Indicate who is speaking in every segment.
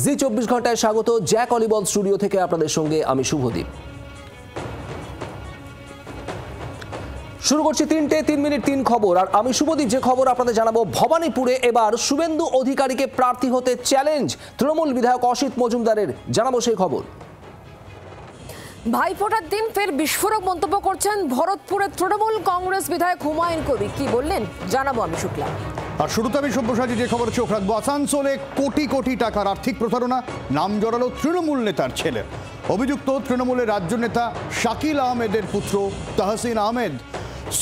Speaker 1: জি 24 ঘন্টায় স্বাগত। Jack অলিবল studio থেকে আপনাদের সঙ্গে আমি শুভদীপ। শুরু করছি 3 মিনিট 3 খবর, আর আমি শুভদীপ। যে খবর আপনাদের জানাবো, ভবানীপুরে এবার শুভেন্দু অধিকারীকে প্রার্থী হতে চ্যালেঞ্জ তৃণমূল বিধায়ক অসিত মজুমদারের, জানাবো সেই খবর।
Speaker 2: ভাইফোঁটার দিন ফের বিস্ফোরক মন্তব্য করছেন ভরতপুরের তৃণমূল কংগ্রেস বিধায়ক হুমায়ুন কবির। কি বললেন জানাবো আমি শুক্লা।
Speaker 3: আর শুরুতে আমি সব্যসাচী যে খবর চোখ রাখবো, আসানসোলে কোটি কোটি টাকার আর্থিক প্রতারণা, নাম জড়ালো তৃণমূল নেতার ছেলে। অভিযুক্ত তৃণমূলের রাজ্য নেতা শাকিল আহমেদের পুত্র তাহসিন আহমেদ।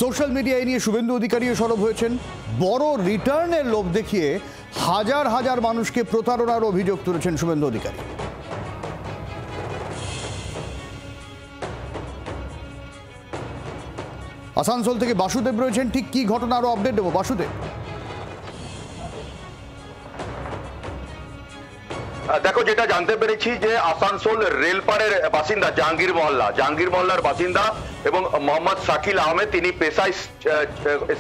Speaker 3: সোশ্যাল মিডিয়ায় নিয়ে শুভেন্দু অধিকারীও সরব হয়েছেন। বড় রিটার্নের লোভ দেখিয়ে হাজার হাজার মানুষকে প্রতারণার অভিযোগ তুলেছেন শুভেন্দু অধিকারী। আসানসোল থেকে বাসুদেব রয়েছেন, ঠিক কি ঘটনা আরো আপডেট দেবো বাসুদেব।
Speaker 4: দেখো, যেটা জানতে পেরেছি যে আসানসোল রেলপাড়ের বাসিন্দা জাহাঙ্গীর মহল্লার বাসিন্দা এবং মোহাম্মদ শাকিল আহমেদ, তিনি পেশায়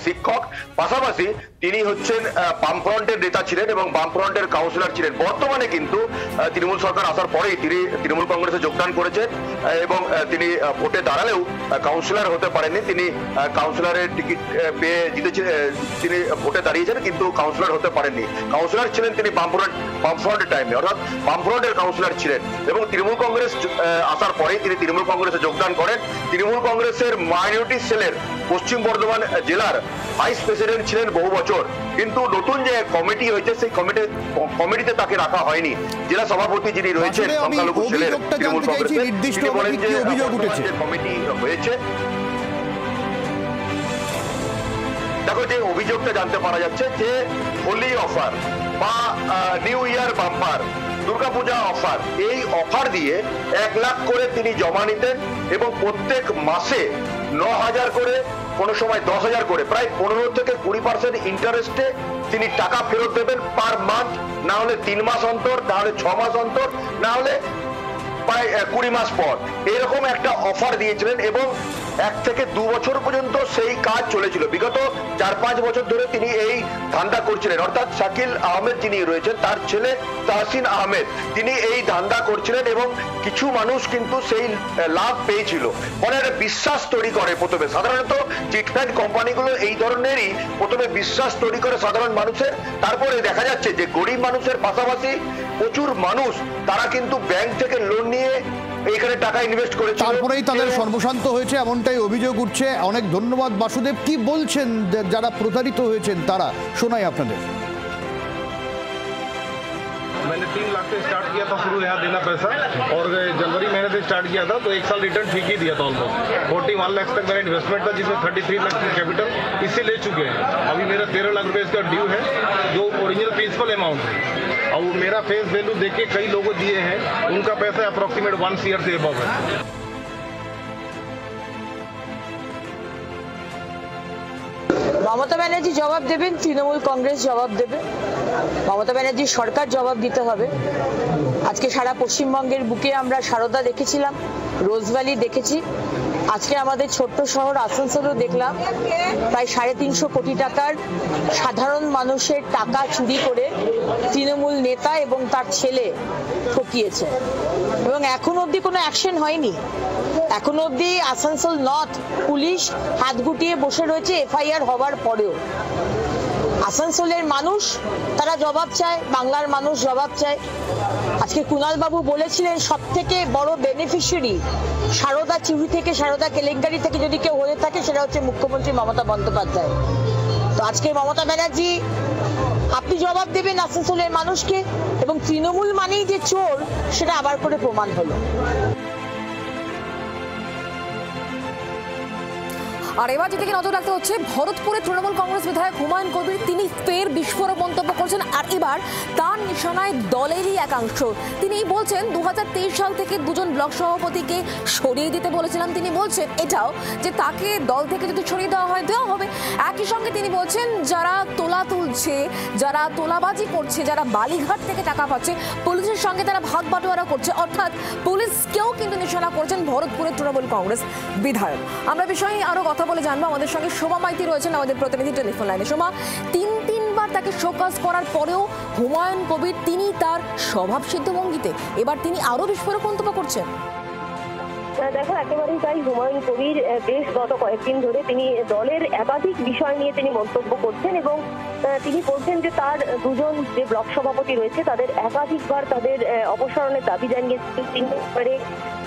Speaker 4: শিক্ষক, পাশাপাশি তিনি হচ্ছেন বামফ্রন্টের নেতা ছিলেন এবং বামফ্রন্টের কাউন্সিলর ছিলেন। বর্তমানে কিন্তু তৃণমূল সরকার আসার পরেই তিনি তৃণমূল কংগ্রেসে যোগদান করেছেন এবং তিনি ভোটে দাঁড়ালেও কাউন্সিলর হতে পারেননি। তিনি কাউন্সিলরের টিকিট পেয়ে জিতেছিলেন, তিনি ভোটে দাঁড়িয়েছেন কিন্তু কাউন্সিলর হতে পারেননি। কাউন্সিলর ছিলেন তিনি বামফ্রন্টের টাইমে, অর্থাৎ বামফ্রন্টের কাউন্সিলর ছিলেন এবং তৃণমূল কংগ্রেস আসার পরেই তিনি তৃণমূল কংগ্রেসে যোগদান করেন। তৃণমূল কংগ্রেসের মাইনরিটি সেলের পশ্চিম বর্ধমান জেলার ভাইস প্রেসিডেন্ট ছিলেন বহু বছর, কিন্তু নতুন যে কমিটি হয়েছে সেই কমিটিতে তাকে রাখা হয়নি। জেলা সভাপতি যিনি রয়েছেন সংখ্যালঘু সেলের তৃণমূল কংগ্রেসের, তিনি বলেন যে কমিটি হয়েছে। দেখো, যে অভিযোগটা জানতে পারা যাচ্ছে যে হোলি অফার বা new year bumper, Durga Puja offer, এই অফার দিয়ে 1 লাখ করে তিনি জমা নিতেন এবং প্রত্যেক মাসে 9,000 করে, কোনো সময় 10,000 করে, প্রায় 15 থেকে 20% ইন্টারেস্টে তিনি টাকা ফেরত দেবেন পার মান্থ, না হলে 3 মাস অন্তর, না হলে 6 মাস অন্তর, না হলে প্রায় 20 মাস পর। এরকম একটা অফার দিয়েছিলেন এবং 1 থেকে 2 বছর পর্যন্ত সেই কাজ চলেছিল। বিগত 4-5 বছর ধরে তিনি এই ধান্দা করছিলেন, অর্থাৎ শাকিল আহমেদ যিনি রয়েছেন তার ছেলে তাহসিন আহমেদ, তিনি এই ধান্দা করছিলেন এবং কিছু মানুষ কিন্তু সেই লাভ পেয়েছিল। ফলে একটা বিশ্বাস তৈরি করে প্রথমে, সাধারণত চিটফান্ড কোম্পানিগুলো এই ধরনেরই প্রথমে বিশ্বাস তৈরি করে সাধারণ মানুষের। তারপরে দেখা যাচ্ছে যে গরিব মানুষের পাশাপাশি প্রচুর মানুষ তারা কিন্তু ব্যাংক থেকে লোন নিয়ে এখানে টাকা ইনভেস্ট করেছে,
Speaker 3: তারপরেই তাদের সর্বশান্ত হয়েছে, এমনটাই অভিযোগ উঠছে। অনেক ধন্যবাদ বাসুদেব। কি বলছেন যারা প্রতারিত হয়েছেন তারা, শোনাই আপনাদের।
Speaker 5: मैंने 3 लाख से स्टार्ट किया था शुरू यहाँ देना पैसा, और जनवरी महीने से स्टार्ट किया था तो 1 साल रिटर्न ठीक ही दिया था ऑलमोस्ट। 41 लाख तक मेरा इन्वेस्टमेंट था जिसमें 33 लाख की कैपिटल इससे ले चुके हैं। अभी मेरा 13 लाख रुपए इसका ड्यू है, जो ओरिजिनल प्रिंसिपल अमाउंट है। और मेरा फेस वैल्यू देख के कई लोगों दिए हैं, उनका पैसा अप्रॉक्सीमेट 1 ईयर से अबव है।
Speaker 6: মমতা ব্যানার্জি জবাব দেবেন, তৃণমূল কংগ্রেস জবাব দেবে, মমতা ব্যানার্জির সরকার জবাব দিতে হবে। আজকে সারা পশ্চিমবঙ্গের বুকে আমরা সারদা দেখেছিলাম, রোজভ্যালি দেখেছি, আজকে আমাদের ছোট্ট শহর আসানসোলও দেখলাম প্রায় 350 কোটি টাকার সাধারণ মানুষের টাকা চুরি করে তৃণমূল নেতা এবং তার ছেলে ঠকিয়েছে এবং এখনো অবধি কোনো অ্যাকশন হয়নি। এখনো অবধি আসানসোল নর্থ পুলিশ হাত গুটিয়ে বসে রয়েছে এফআইআর হওয়ার পরেও। আসানসোলের মানুষ তারা জবাব চায়, বাংলার মানুষ জবাব চায়। আজকে কুণাল বাবু বলেছিলেন সবথেকে বড় বেনিফিশিয়ারি সারদা চুরি থেকে, সারদা কেলেঙ্কারি থেকে যদি কেউ হয়ে থাকে সেটা হচ্ছে মুখ্যমন্ত্রী মমতা বন্দ্যোপাধ্যায়। তো আজকে মমতা ব্যানার্জি আপনি জবাব দেবেন আসানসোলের মানুষকে, এবং তৃণমূল মানেই যে চোর সেটা আবার করে প্রমাণ হলো।
Speaker 2: আর এবার যেদিকে নজর রাখতে হচ্ছে, ভরতপুরে তৃণমূল কংগ্রেস বিধায়ক হুমায়ুন কবির, তিনি ফের বিস্ফোরক মন্তব্য করছেন। আর এবার তার নিশানায় দলেরই একাংশ। তিনি বলছেন 2023 সাল থেকে 2জন ব্লক সভাপতিকে সরিয়ে দিতে বলেছিলাম। তিনি বলছেন এটাও যে তাকে দল থেকে যদি সরিয়ে দেওয়া হয় দেওয়া হবে। একই সঙ্গে তিনি বলছেন যারা তোলা তুলছে, যারা তোলাবাজি করছে, যারা বালিঘাট থেকে টাকা পাচ্ছে, পুলিশের সঙ্গে তারা ভাগ বাটোয়ারা করছে, অর্থাৎ পুলিশকেও কিন্তু নিশানা করছেন ভরতপুরের তৃণমূল কংগ্রেস বিধায়ক। আমরা বিষয়ে আরো কথা বলে জানবো। আমাদের সঙ্গে শোভা মাইতি রয়েছেন, আমাদের প্রতিনিধি টেলিফোন লাইনে। শোভা, 3 তিনবার তাকে শোকজ করার পরেও হুমায়ুন কবির তিনি তার স্বভাবসিদ্ধ ভঙ্গিতে এবার তিনি আরো বিস্ফোরক মন্তব্য করছেন।
Speaker 7: দেখো, একেবারেই তাই। হুমায়ুন কবির বেশ গত কয়েকদিন ধরে তিনি দলের একাধিক বিষয় নিয়ে তিনি মন্তব্য করছেন এবং তিনি বলছেন যে তার দুজন যে ব্লক সভাপতি রয়েছে তাদের একাধিকবার তাদের অপসারণের দাবি জানিয়েছেন। তিনি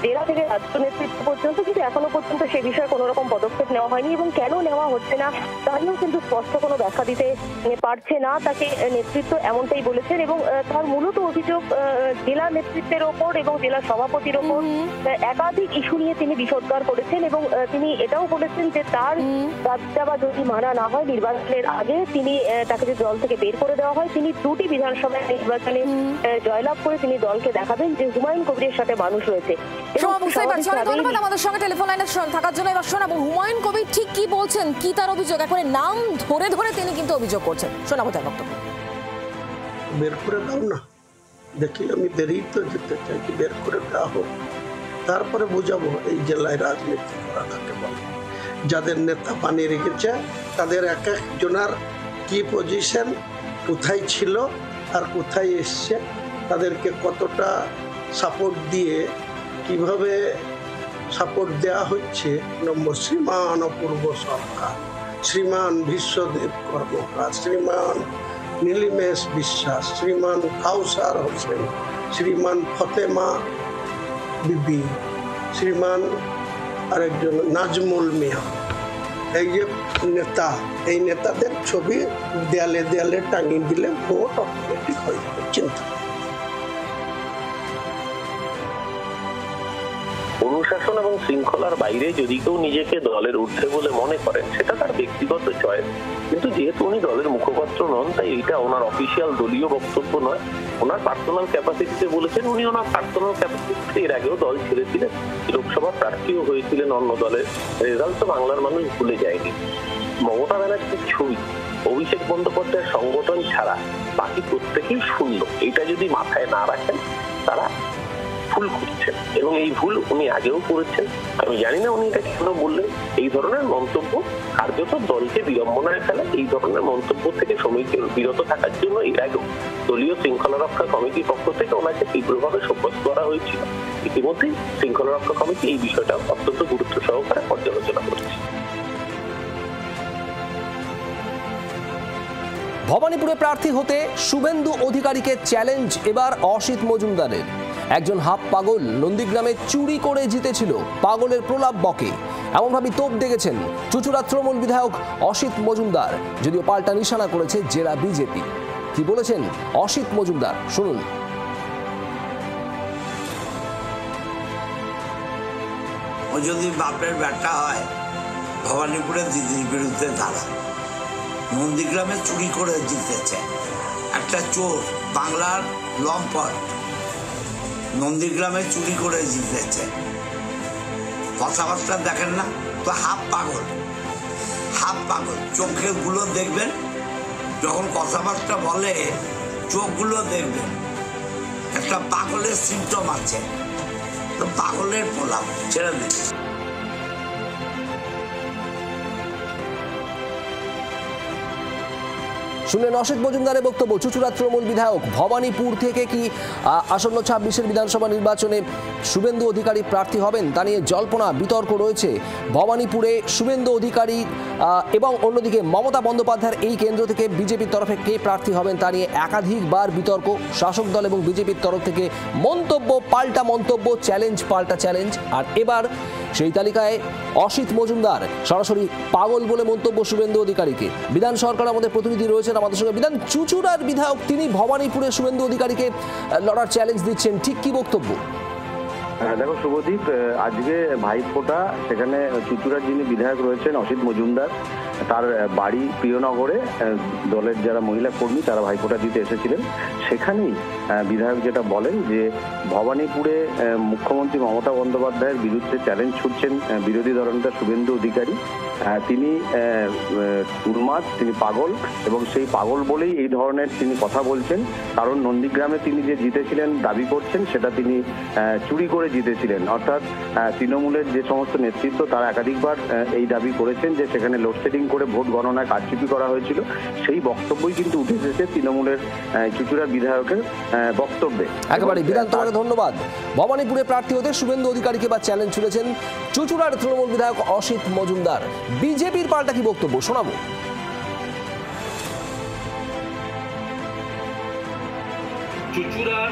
Speaker 7: জেলা থেকে রাজ্য নেতৃত্ব পর্যন্ত, কিন্তু এখনো পর্যন্ত সে বিষয়ে কোনো রকম পদক্ষেপ নেওয়া হয়নি এবং কেন নেওয়া হচ্ছে না তা নিয়েও কিন্তু স্পষ্ট কোনো ব্যাখ্যা দিতে পারছে না তাকে নেতৃত্ব, এমনটাই বলেছেন। এবং তার মূলত অভিযোগ জেলা নেতৃত্বের ওপর এবং জেলা সভাপতির ওপর একাধিক ইস্যু নিয়ে তিনি বিষোদ্গার করেছেন এবং তিনি এটাও বলেছেন যে তার দাবি যদি মানা না হয় নির্বাচনের আগে তিনি তাকে যদি দল থেকে বের করে দেওয়া হয়, তিনি দুটি বিধানসভা নির্বাচনে জয়লাভ করে তিনি দলকে দেখাবেন যে হুমায়ুন কবিরের সাথে মানুষ রয়েছে।
Speaker 2: ধন্যবাদ আমাদের সঙ্গে টেলিফোন লাইনে থাকার জন্য। এবার শোনাবো হুমায়ুন কবির ঠিক কি বলছেন, কি তার অভিযোগ, এখন নাম ধরে ধরে তিনি কিন্তু অভিযোগ করছেন। শোনাবো তার বক্তব্য।
Speaker 8: বের করে দাও না, দেখি আমি বেরিয়ে তো যেতে চাই, বের করে দেওয়া হোক, তারপরে বুঝাবো এই জেলায় রাজনীতি করা কাকে বলে। যাদের নেতা বানিয়ে রেখেছে তাদের এক একজনের কি পজিশন, কোথায় ছিল আর কোথায় এসছে, তাদেরকে কতটা সাপোর্ট দিয়ে কিভাবে সাপোর্ট দেওয়া হচ্ছে। নম্বর শ্রীমান অপূর্ব সরকার, শ্রীমান বিশ্বদেব কর্মকার, শ্রীমান নীলিমেশ বিশ্বাস, শ্রীমান কাউসার হোসেন, শ্রীমান ফতেমা বিবি, শ্রীমান আরেকজন নাজমুল মিয়া। এই যে নেতা, এই নেতাদের ছবি দেয়ালে দেয়ালে টাঙিয়ে দিলে ভোট অটোমেটিক হয়ে যাবে। চিন্তা
Speaker 9: অনুশাসন এবং শৃঙ্খলার বাইরে যদি কেউ নিজেকে দলের ঊর্ধ্বে বলে মনে করেন সেটা তার ব্যক্তিগত চয়েস, কিন্তু যেহেতু উনি দলের মুখপাত্র নন তাই এটা ওনার অফিসিয়াল দলীয় বক্তব্য নয়। ওনার পার্সোনাল ক্যাপাসিটিতে বলেছেন। উনি ওনার পার্সোনাল ক্যাপাসিটিতে এর আগেও দল ছেড়েছিলেন, লোকসভা প্রার্থীও হয়েছিলেন অন্য দলের। রেজাল্ট তো বাংলার মানুষ ভুলে যায়নি। মমতা ব্যানার্জির ছবি, অভিষেক বন্দ্যোপাধ্যায়ের সংগঠন ছাড়া বাকি প্রত্যেকেই শূন্য। এটা যদি মাথায় না রাখেন তারা ভুল করছেন এবং এই ভুল উনি আগেও করেছেন। আমি জানি না উনি এটা কেন বললেন। এই ধরনের মন্তব্য কার্যত দলকে বিড়ম্বনায় ফেলে। এই ধরনের মন্তব্য থেকে সমিতির বিরত থাকার জন্য এর আগেও দলীয় শৃঙ্খলা রক্ষা কমিটির পক্ষ থেকে ওনাকে তীব্রভাবে শোকজ করা হয়েছিল। ইতিমধ্যেই শৃঙ্খলা রক্ষা কমিটি এই বিষয়টা অত্যন্ত গুরুত্ব সহকারে পর্যালোচনা করেছে।
Speaker 1: ভবানীপুরে প্রার্থী হতে শুভেন্দু অধিকারীকে চ্যালেঞ্জ এবার অসিত মজুমদারের। একজন হাফ পাগল নন্দীগ্রামে চুরি করে জিতেছিল, পাগলের প্রলাপ বকে, এমনভাবে তোপ দেখেছেন চুঁচুড়া তৃণমূল বিধায়ক অসিত মজুমদার। যদিও পাল্টা নিশানা করেছে জেলা বিজেপি। কি বলেছেন অসিত মজুমদার, শুনুন।
Speaker 10: ও যদি বাপের ব্যাটা হয় ভবানীপুরে দিদির বিরুদ্ধে দাঁড়ায়। নন্দীগ্রামে চুরি করে জিতেছে একটা চোর, বাংলার লম্পট, নন্দীগ্রামে চুরি করে জিতেছে। কথাবার্তা দেখেন না তো, হাফ পাগল, হাফ পাগল। চোখগুলো দেখবেন, যখন কথাবার্তা বলে চোখগুলো দেখবেন, একটা পাগলের সিমটম আছে। তো পাগলের প্রলাপ ছেড়ে দিন।
Speaker 1: শুনলেন অসিত মজুমদারের বক্তব্য। চুঁচুড়া তৃণমূল বিধায়ক। ভবানীপুর থেকে কি আসন্ন 26 বিধানসভা নির্বাচনে শুভেন্দু অধিকারী প্রার্থী হবেন তা নিয়ে জল্পনা, বিতর্ক রয়েছে। ভবানীপুরে শুভেন্দু অধিকারী এবং অন্যদিকে মমতা বন্দ্যোপাধ্যায়ের এই কেন্দ্র থেকে বিজেপির তরফে কে প্রার্থী হবেন তা নিয়ে একাধিকবার বিতর্ক। শাসক দল এবং বিজেপির তরফ থেকে মন্তব্য, পাল্টা মন্তব্য, চ্যালেঞ্জ পাল্টা চ্যালেঞ্জ। আর এবার সেই তালিকায় অসিত মজুমদার সরাসরি পাগল বলে মন্তব্য শুভেন্দু অধিকারীকে। বিধান সরকার আমাদের প্রতিনিধি রয়েছেন আমাদের সঙ্গে। বিধান, চুঁচুড়ার বিধায়ক তিনি ভবানীপুরে শুভেন্দু অধিকারীকে লড়ার চ্যালেঞ্জ দিচ্ছেন, ঠিক কি বক্তব্য?
Speaker 9: দেখো শুভদীপ, আজকে ভাইফোঁটা সেখানে চুঁচুড়ার যিনি বিধায়ক রয়েছেন অসিত মজুমদার, তার বাড়ি প্রিয়নগরে দলের যারা মহিলা কর্মী তারা ভাইফোঁটা দিতে এসেছিলেন। সেখানেই বিধায়ক যেটা বলেন যে ভবানীপুরে মুখ্যমন্ত্রী মমতা বন্দ্যোপাধ্যায়ের বিরুদ্ধে চ্যালেঞ্জ ছুটছেন বিরোধী দলনেতা শুভেন্দু অধিকারী তিনি উন্মাদ, তিনি পাগল, এবং সেই পাগল বলেই এই ধরনের তিনি কথা বলছেন। কারণ নন্দীগ্রামে তিনি যে জিতেছিলেন দাবি করছেন সেটা তিনি চুরি করে জিতেছিলেন। অর্থাৎ তৃণমূলের যে সমস্ত নেতৃত্ব তারা একাধিকবার এই দাবি করেছেন যে সেখানে লোডশেডিং করে ভোট গণনায় কারচুপি করা হয়েছিল। সেই বক্তব্যই কিন্তু উঠে এসেছে তৃণমূলের চুঁচুড়া বিধায়কের বক্তব্যে।
Speaker 1: একেবারে বিধান, তোমাকে ধন্যবাদ। ভবানীপুরে প্রার্থী হতে শুভেন্দু অধিকারীকে বা চ্যালেঞ্জ ছুড়েছেন চুঁচুড়ার তৃণমূল বিধায়ক অসিত মজুমদার। বিজেপির পাল্টা কি বক্তব্য শোনাবো।
Speaker 11: চুঁচুড়ার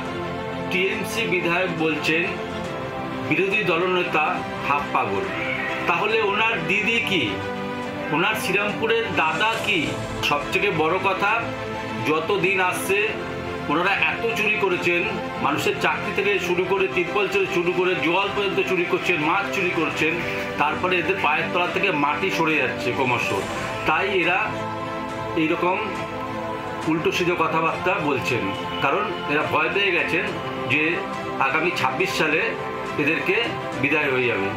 Speaker 11: টিএমসি বিধায়ক বলছেন বিরোধী দলনেতা হাফ পাগল। তাহলে ওনার দিদি কি, ওনার শ্রীরামপুরের দাদা কি? সবথেকে বড় কথা, যত দিন আসছে ওনারা এত চুরি করেছেন, মানুষের চাকরি থেকে শুরু করে তিরপল থেকে শুরু করে জল পর্যন্ত চুরি করছেন, মাছ চুরি করছেন, তারপরে এদের পায়ের তলা থেকে মাটি সরে যাচ্ছে ক্রমশ। তাই এরা এইরকম উল্টো সিধে কথাবার্তা বলছেন, কারণ এরা ভয় পেয়ে গেছেন যে আগামী 26 সালে এদেরকে বিদায় হয়ে যাবে।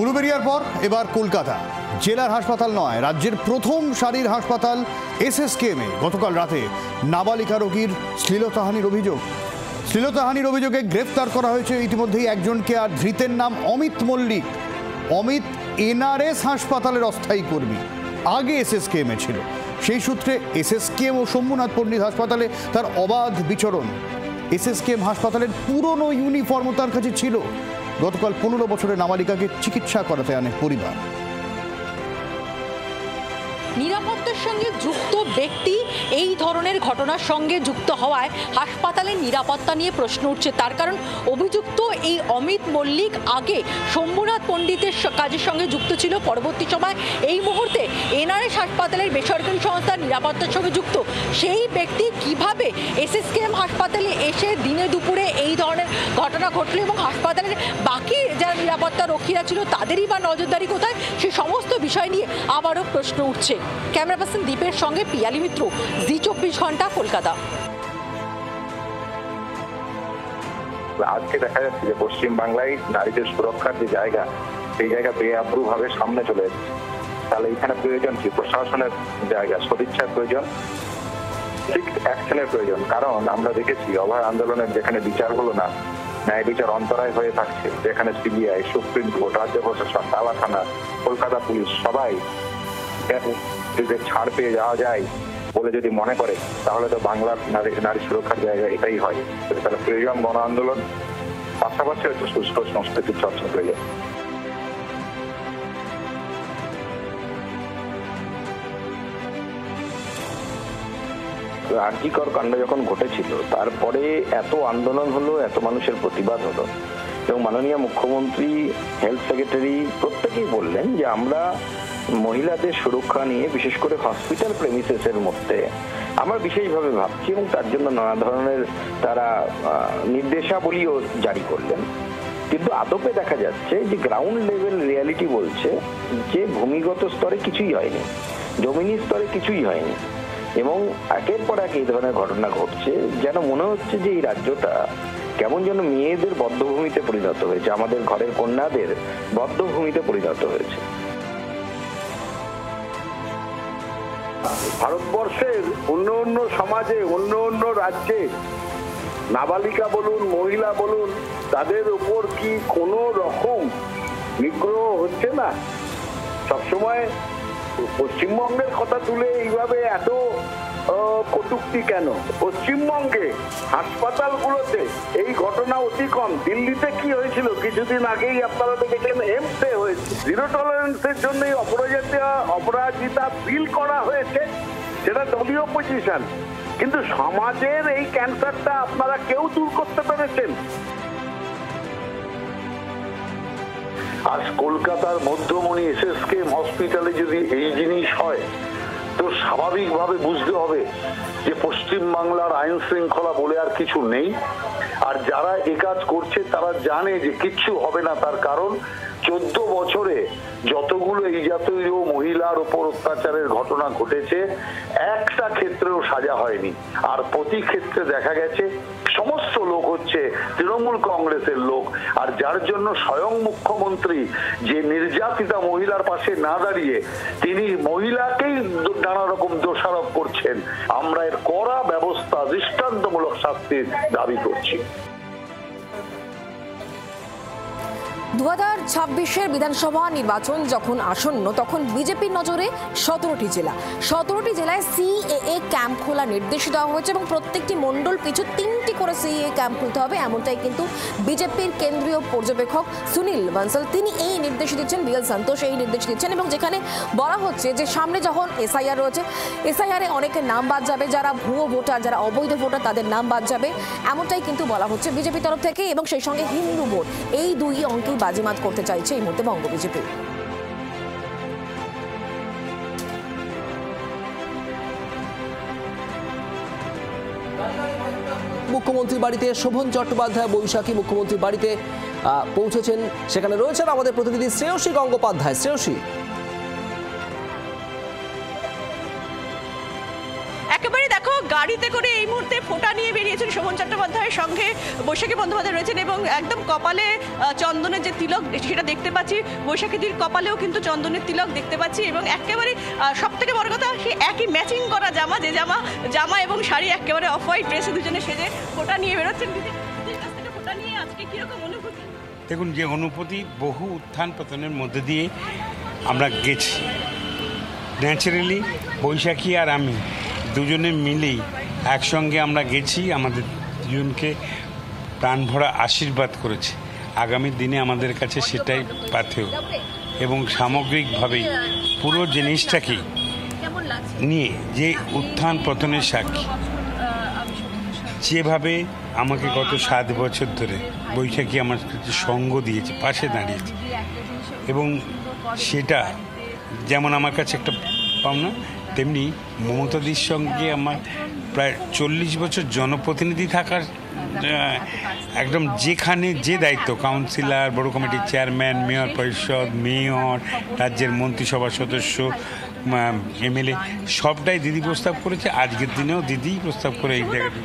Speaker 3: উলুবেড়িয়ার পর এবার কলকাতা। জেলার হাসপাতাল নয়, রাজ্যের প্রথম সারির হাসপাতাল এসএসকেএমে গতকাল রাতে নাবালিকা রোগীর শ্লীলতাহানির অভিযোগে গ্রেফতার করা হয়েছে ইতিমধ্যেই একজনকে। আর ধৃতের নাম অমিত মল্লিক। অমিত এনআরএস হাসপাতালের অস্থায়ী কর্মী, আগে এসএসকেএমে ছিল। সেই সূত্রে এসএসকেএম ও শম্ভুনাথ পণ্ডিত হাসপাতালে তার অবাধ বিচরণ। এসএসকেএম হাসপাতালের পুরনো ইউনিফর্মও তার কাছে ছিল। গতকাল 15 বছরের নাবালিকাকে চিকিৎসা করাতে আনে পরিবার।
Speaker 12: নিরাপত্তার সঙ্গে যুক্ত ব্যক্তি এই ধরনের ঘটনার সঙ্গে যুক্ত হওয়ায় হাসপাতালের নিরাপত্তা নিয়ে প্রশ্ন উঠছে। তার কারণ অভিযুক্ত এই অমিত মল্লিক আগে শম্ভুনাথ পণ্ডিতের কাজের সঙ্গে যুক্ত ছিল, পরবর্তী সময় এই মুহূর্তে এনআরএস হাসপাতালের বেসরকারি সংস্থার নিরাপত্তার সঙ্গে যুক্ত। সেই ব্যক্তি কিভাবে এসএসকেএম হাসপাতালে এসে দিনে দুপুরে এই ধরনের ঘটনা ঘটলো এবং হাসপাতালের বাকি যারা নিরাপত্তা রক্ষীরা ছিল তাদেরই বা নজরদারি কোথায়, সে সমস্ত বিষয় নিয়ে আবারও প্রশ্ন উঠছে। ক্যামেরা পার্সন দীপের সঙ্গে পিয়ালি মিত্র, জি24 ঘন্টা, কলকাতা।
Speaker 9: আজকে দেখা যাচ্ছে যে পশ্চিমবাংলায় নারীদের সুরক্ষার যে জায়গা, সেই জায়গা বেআব্রুভাবে সামনে চলে এসেছে। তাহলে এখানে প্রয়োজন কি? প্রশাসনের জায়গা, সদিচ্ছার প্রয়োজন, ঠিক অ্যাকশনের প্রয়োজন। কারণ আমরা দেখেছি অভয় আন্দোলনের যেখানে বিচার হলো না, ন্যায় বিচার অন্তরায় হয়ে থাকছে, যেখানে সিবিআই, সুপ্রিম কোর্ট, রাজ্য প্রশাসন, তালা থানা, কলকাতা পুলিশ সবাই ছাড় পেয়ে যাওয়া যায় বলে যদি মনে করে, তাহলে তো বাংলার নারী সুরক্ষার জায়গা এটাই হয়। তাহলে প্রয়োজন গণ আন্দোলন, পাশাপাশি হয়তো সুস্থ সংস্কৃতির চর্চা প্রয়োজন। আর্যিকর কাণ্ড যখন ঘটেছিল তারপরে এত আন্দোলন হলো, এত মানুষের প্রতিবাদ হলো, এবং মাননীয় মুখ্যমন্ত্রী, হেলথ সেক্রেটারি প্রত্যেকেই বললেন যে আমরা মহিলাদের সুরক্ষা নিয়ে, বিশেষ করে হসপিটাল প্রেমিসেসের মধ্যে আমরা বিশেষভাবে ভাবছি, এবং তার জন্য নানা ধরনের তারা নির্দেশাবলীও জারি করলেন। কিন্তু আদপে দেখা যাচ্ছে যে গ্রাউন্ড লেভেল রিয়ালিটি বলছে যে ভূমিগত স্তরে কিছুই হয়নি, জমিনি স্তরে কিছুই হয়নি, এবং একের পর এক এই ধরনের ঘটনা ঘটছে। যেন মনে হচ্ছে যে এই রাজ্যটা কেমন যেন মেয়েদের বদ্ধভূমিতে পরিণত হয়েছে, আমাদের ঘরের কন্যাদের বদ্ধভূমিতে পরিণত হয়েছে।
Speaker 13: ভারতবর্ষের অন্য অন্য সমাজে, অন্য অন্য রাজ্যে নাবালিকা বলুন, মহিলা বলুন, তাদের উপর কি কোনো রকম নিগ্রহ হচ্ছে না? সবসময় পশ্চিমবঙ্গের কথা তুলে এইভাবে এত কটূক্তি কেন? পশ্চিমবঙ্গে হাসপাতালগুলোতে এই ঘটনা অতি কম। দিল্লিতে কি হয়েছিল কিছুদিন আগেই আপনারা দেখেছেন, এমসে হয়েছে। জিরো টলারেন্সের জন্য অপরাজিতা বিল করা হয়েছে, সেটা দলীয় পজিশন, কিন্তু সমাজের এই ক্যান্সারটা আপনারা কেউ দূর করতে পেরেছেন?
Speaker 14: আজ কলকাতার মধ্যমণি এসএসকেএম হসপিটালে যদি এই জিনিস হয়, তো স্বাভাবিকভাবে বুঝতে হবে যে পশ্চিমবাংলার আইন শৃঙ্খলা বলে আর কিছু নেই। আর যারা এ কাজ করছে তারা জানে যে কিচ্ছু হবে না, তার কারণ 14 বছরে যতগুলো এই জাতীয় মহিলার উপর অত্যাচারের ঘটনা ঘটেছে একটা ক্ষেত্রেও সাজা হয়নি। আর প্রতি ক্ষেত্রে দেখা গেছে সমস্ত লোক হচ্ছে তৃণমূল কংগ্রেসের লোক, আর যার জন্য স্বয়ং মুখ্যমন্ত্রী যে নির্যাতিতা মহিলার পাশে না দাঁড়িয়ে তিনি মহিলাকেই নানা রকম দোষারোপ করছেন। আমরা এর কড়া ব্যবস্থা, দৃষ্টান্তমূলক শাস্তির দাবি করছি।
Speaker 2: 2026-এর বিধানসভা নির্বাচন যখন আসন্ন তখন বিজেপির নজরে 17টি জেলা। 17টি জেলায় সিএএ ক্যাম্প খোলার নির্দেশ দেওয়া হয়েছে এবং প্রত্যেকটি মণ্ডল পিছু 3টি করে সিএএ ক্যাম্প খুলতে হবে, এমনটাই কিন্তু বিজেপির কেন্দ্রীয় পর্যবেক্ষক সুনীল বানসাল তিনি এই নির্দেশ দিচ্ছেন। বিএল সন্তোষ এই নির্দেশ দিচ্ছেন এবং যেখানে বলা হচ্ছে যে সামনে যখন এসআইআর রয়েছে, এসআইআরে অনেকের নাম বাদ যাবে, যারা ভুয়ো ভোটার, যারা অবৈধ ভোটার তাদের নাম বাদ যাবে, এমনটাই কিন্তু বলা হচ্ছে বিজেপির তরফ থেকে। এবং সেই সঙ্গে হিন্দু ভোট, এই দুই অঙ্কেই বাজিমাত করতে চাইছে এই মুহূর্তে বঙ্গ বিজেপি।
Speaker 1: মুখ্যমন্ত্রীর বাড়িতে শোভন চট্টোপাধ্যায় বৈশাখী মুখ্যমন্ত্রীর বাড়িতে পৌঁছেছেন, সেখানে রয়েছেন আমাদের প্রতিনিধি শ্রেয়সী গঙ্গোপাধ্যায়। শ্রেয়সী,
Speaker 15: একেবারে দেখো গাড়িতে করে এই মুহূর্তে ফোঁটা নিয়ে বেরিয়েছেন শোভন চট্টোপাধ্যায়ের সঙ্গে বৈশাখী বন্দ্যোপাধ্যায় রয়েছেন এবং একদম কপালে চন্দনের যে তিলক সেটা দেখতে পাচ্ছি, বৈশাখীদির কপালেও কিন্তু চন্দনের তিলক দেখতে পাচ্ছি এবং একেবারে সব থেকে বড় কথা সেই একই ম্যাচিং করা জামা, যে জামা এবং শাড়ি একেবারে অফ হোয়াইট ড্রেসে দুজনে সেজে ফোঁটা নিয়ে বেরোচ্ছেন। ফোঁটা নিয়ে আজকে কিরকম অনুভূতি?
Speaker 16: দেখুন, যে অনুভূতি বহু উত্থান পতনের মধ্যে দিয়ে আমরা গেছি। ন্যাচারালি বৈশাখী আর আমি দুজনে মিলেই একসঙ্গে আমরা গেছি, আমাদের দুজনকে প্রাণ ভরা আশীর্বাদ করেছে। আগামী দিনে আমাদের কাছে সেটাই পাথেয় এবং সামগ্রিকভাবেই পুরো জিনিসটাকে নিয়ে যে উত্থান পতনের সাক্ষী, যেভাবে আমাকে গত 7 বছর ধরে বৈশাখী আমার কাছে সঙ্গ দিয়েছে, পাশে দাঁড়িয়েছে এবং সেটা যেমন আমার কাছে একটা পাওনা, তেমনি মমতাদির সঙ্গে আমার প্রায় 40 বছর জনপ্রতিনিধি থাকার একদম যেখানে যে দায়িত্ব, কাউন্সিলর, বড় কমিটির চেয়ারম্যান, মেয়র পরিষদ, মেয়র, রাজ্যের মন্ত্রিসভার সদস্য, এমএলএ, সবটাই দিদি প্রস্তাব করেছে। আজকের দিনেও দিদি প্রস্তাব করে এই জায়গাটা।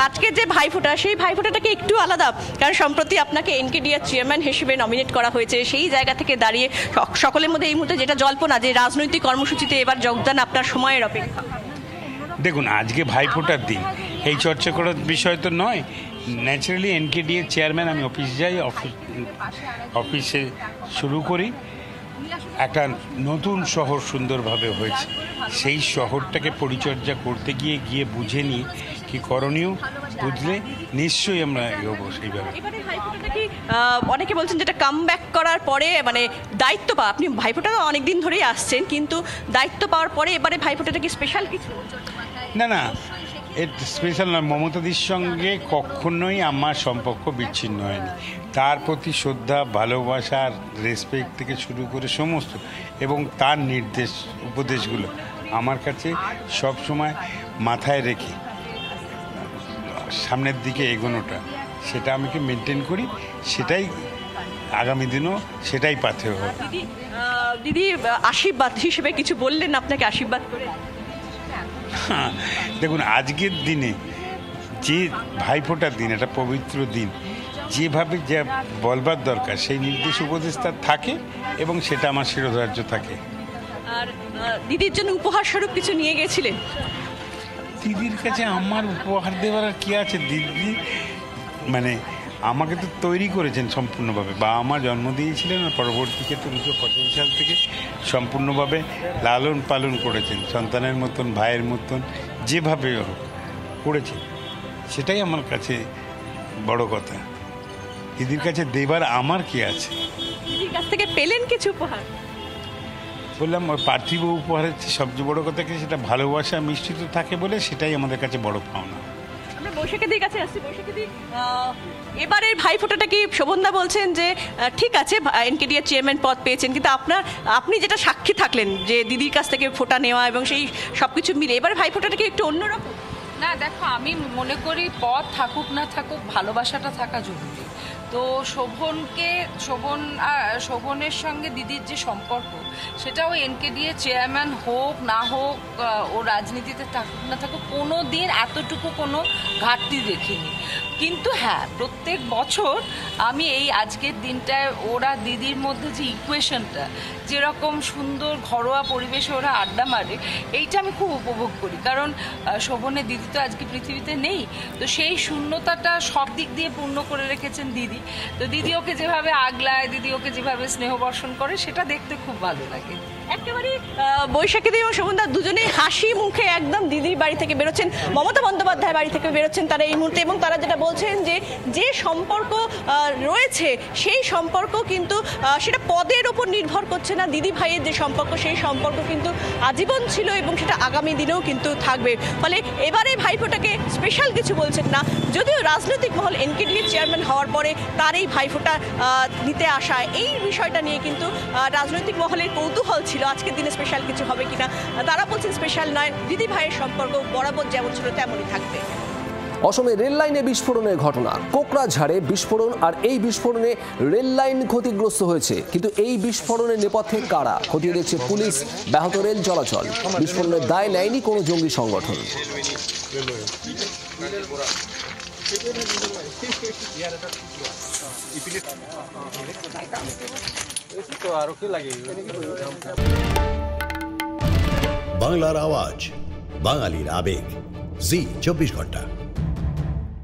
Speaker 15: আজকের যে ভাইফোঁটা, সেই ভাইফোঁটাটাকে একটু আলাদা, কারণ সম্প্রতি আপনাকে এনকেডিআর চেয়ারম্যান হিসেবে নমিনেট করা হয়েছে। সেই জায়গা থেকে দাঁড়িয়ে সকলের মধ্যে এই মুহূর্তে যেটা জল্পনা যে রাজনৈতিক কর্মসূচিতে এবার যোগদান আপনার সময়ের অপেক্ষা।
Speaker 16: দেখুন, আজকে ভাইফোঁটার দিন, এই চর্চা করার বিষয় তো নয়। ন্যাচারালি এনকেডিএর চেয়ারম্যান, আমি অফিস যাই, অফিসে শুরু করি। একটা নতুন শহর সুন্দরভাবে হয়েছে, সেই শহরটাকে পরিচর্যা করতে গিয়ে বুঝে নিই কি করণীয়, বুঝলে নিশ্চয়ই আমরা এগোবো সেইভাবে।
Speaker 15: অনেকে বলছেন যেটা কাম ব্যাক করার পরে মানে দায়িত্ব পাওয়া, আপনি ভাইফোঁটা অনেকদিন ধরেই আসছেন, কিন্তু দায়িত্ব পাওয়ার পরে এবারে ভাইফোঁটাটা কি স্পেশাল কিছু?
Speaker 16: না, এর স্পেশাল নয়। মমতাদির সঙ্গে কখনোই আমার সম্পর্ক বিচ্ছিন্ন হয়নি। তার প্রতি শ্রদ্ধা, ভালোবাসা, রেসপেক্ট থেকে শুরু করে সমস্ত, এবং তার নির্দেশ উপদেশগুলো আমার কাছে সব সময় মাথায় রেখে সামনের দিকে এগোনোটা, সেটা আমাকে মেনটেন করি। সেটাই আগামী দিনও সেটাই পাথেয় হবে।
Speaker 15: দিদি আশীর্বাদ হিসেবে কিছু বললেন, আপনাকে আশীর্বাদ করে?
Speaker 16: দেখুন, আজকের দিনে যে ভাইফোঁটার দিন, একটা পবিত্র দিন, যেভাবে যা বলবার দরকার সেই নির্দেশ উপদেশ তার থাকে এবং সেটা আমার শিরোধার্য থাকে।
Speaker 15: আর দিদির জন্য উপহার স্বরূপ কিছু নিয়ে গেছিলেন?
Speaker 16: দিদির কাছে আমার উপহার দেওয়ার আর কি আছে? দিদি মানে আমাকে তো তৈরি করেছেন সম্পূর্ণভাবে, বাবা মা জন্ম দিয়েছিলেন আর পরবর্তী ক্ষেত্রে 1985 সাল থেকে সম্পূর্ণভাবে লালন পালন করেছেন, সন্তানের মতন, ভাইয়ের মতন, যেভাবে করেছেন, সেটাই আমার কাছে বড় কথা। দিদির কাছে দেবার আমার কি আছে?
Speaker 15: দিদির কাছ থেকে পেলেন কিছু উপহার?
Speaker 16: বললাম, ওই পার্থিব উপহারের সবচেয়ে বড় কথা কি, সেটা ভালোবাসা মিশ্রিত থাকে বলে সেটাই আমাদের কাছে বড় পাওনা।
Speaker 15: আমরা বৈশাখীদির কাছে আসছি। বৈশাখীদি, এবারের ভাইফোঁটাটা কি শোভনদা বলছেন যে ঠিক আছে এনকেডিআর চেয়ারম্যান পদ পেয়েছেন, কিন্তু আপনি যেটা সাক্ষী থাকলেন যে দিদির কাছ থেকে ফোঁটা নেওয়া এবং সেই সব কিছু মিলে এবারে ভাইফোঁটাটা কি একটু অন্যরকম?
Speaker 17: না দেখো, আমি মনে করি পদ থাকুক না থাকুক ভালোবাসাটা থাকা জরুরি। তো শোভনের সঙ্গে দিদির যে সম্পর্ক, সেটাও এনকেডিএ চেয়ারম্যান হোক না হোক, ও রাজনীতিতে থাকুক না থাকুক, কোনো দিন এতটুকু কোনো ঘাটতি দেখিনি। কিন্তু হ্যাঁ, প্রত্যেক বছর আমি এই আজকের দিনটায় ওরা দিদির মধ্যে যে ইকুয়েশনটা, যেরকম সুন্দর ঘরোয়া পরিবেশে ওরা আড্ডা মারে, এইটা আমি খুব উপভোগ করি। কারণ শোভনের দিদি তো আজকে পৃথিবীতে নেই, তো সেই শূন্যতাটা সব দিক দিয়ে পূর্ণ করে রেখেছেন দিদি। তো দিদি ওকে যেভাবে আগলায়, দিদি ওকে যেভাবে স্নেহ বর্ষণ করে, সেটা দেখতে খুব ভালো লাগে।
Speaker 15: একেবারে বৈশাখী দেবী এবং শোভনদা দুজনেই হাসি মুখে একদম দিদির বাড়ি থেকে বেরোচ্ছেন, মমতা বন্দ্যোপাধ্যায়ের বাড়ি থেকে বেরোচ্ছেন তারা এই মুহূর্তে। এবং তারা যেটা বলছেন যে সম্পর্ক রয়েছে, সেই সম্পর্ক কিন্তু সেটা পদের ওপর নির্ভর করছে না। দিদি ভাইয়ের যে সম্পর্ক, সেই সম্পর্ক কিন্তু আজীবন ছিল এবং সেটা আগামী দিনেও কিন্তু থাকবে। ফলে এবারে ভাইফোঁটাকে স্পেশাল কিছু বলছেন না, যদিও রাজনৈতিক মহল এনকেডিএ চেয়ারম্যান হওয়ার পরে তার এই ভাইফোঁটা নিতে আসা, এই বিষয়টা নিয়ে কিন্তু রাজনৈতিক মহলের কৌতূহল ছিল আজকের দিনে স্পেশাল কিছু হবে কিনা। তারা বলছেন স্পেশাল নয়, দিদি ভাইয়ের সম্পর্ক বরাবর যেমন ছিল তেমনই থাকবে।
Speaker 1: অসমে রেল লাইনে বিস্ফোরণের ঘটনা, কোকরাঝাড়ে বিস্ফোরণ, আর এই বিস্ফোরণে রেল লাইন ক্ষতিগ্রস্ত হয়েছে। কিন্তু এই বিস্ফোরণের নেপথ্যে কারা, খতিয়ে দেখছে পুলিশ। ব্যাহত রেল চলাচল, বিস্ফোরণের দায় নেয়নি কোনো জঙ্গি সংগঠন।
Speaker 18: বাংলার আওয়াজ, বাঙালির আবেগ, জি 24 ঘন্টা।